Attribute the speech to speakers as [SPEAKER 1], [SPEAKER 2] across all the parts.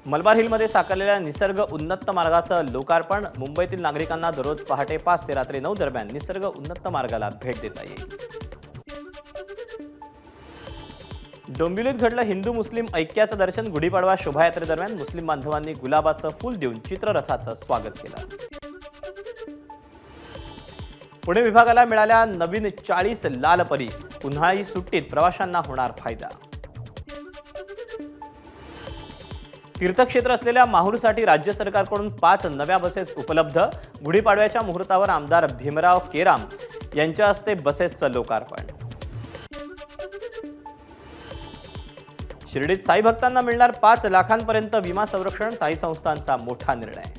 [SPEAKER 1] मलबार हिलमध्ये साकारलेल्या निसर्ग उन्नत मार्गाचं लोकार्पण। मुंबईतील नागरिकांना दररोज पहाटे 5 ते रात्री 9 दरम्यान निसर्ग उन्नत मार्गाला भेट देता येईल। डोंबिवलीत घडलं हिंदू मुस्लिम ऐक्याचं दर्शन। गुढीपाडवा शोभायात्रेदरम्यान मुस्लिम बांधवांनी गुलाबाचं फूल देऊन चित्ररथाचं स्वागत केलं। पुणे विभागाला मिळाल्या नवीन 40 लाल परी। उन्हाळी सुट्टीत प्रवाशांना होणार फायदा। तीर्थक्षेत्र असलेल्या माहूरसाठी राज्य सरकारकडून 5 नव्या बसेस उपलब्ध। गुढीपाडव्याच्या मुहूर्तावर आमदार भीमराव केराम यांच्या हस्ते बसेसचं लोकार्पण। शिर्डीत साई भक्तांना मिळणार 5 लाखांपर्यंत विमा संरक्षण। साई संस्थांचा मोठा निर्णय।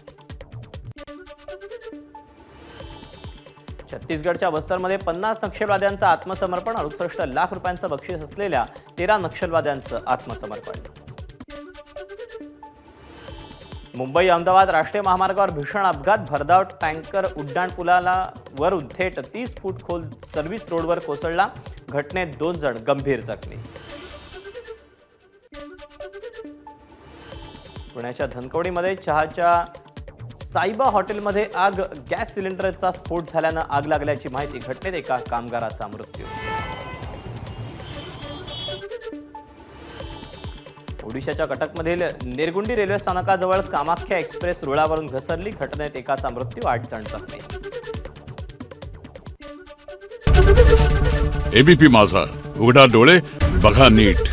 [SPEAKER 1] छत्तीसगडच्या बस्तरमध्ये 50 नक्षलवाद्यांचं आत्मसमर्पण। 68 लाख रुपयांचं बक्षीस असलेल्या 13 नक्षलवाद्यांचं आत्मसमर्पण। मुंबई अहमदाबाद राष्ट्रीय महामार्गावर भीषण अपघात। भरधाव टँकर उड्डाणपुलाला वरून थेट 30 फूट खोल सर्व्हिस रोडवर कोसळला। घटनेत 2 जण गंभीर जखमी। पुण्याच्या धनकवडीमध्ये चहाच्या साईबा हॉटेलमध्ये आग। गॅस सिलेंडरचा स्फोट झाल्यानं आग लागल्याची माहिती। घटनेत एका कामगाराचा मृत्यू। ओडिशाच्या कटकमधील नेरगुंडी रेल्वे स्थानकाजवळ कामाख्या एक्सप्रेस रुळावरून घसरली। घटनेत एकाचा मृत्यू, 8 जण जखमी।
[SPEAKER 2] एबीपी माझा, उघडा डोळे बघा नीट।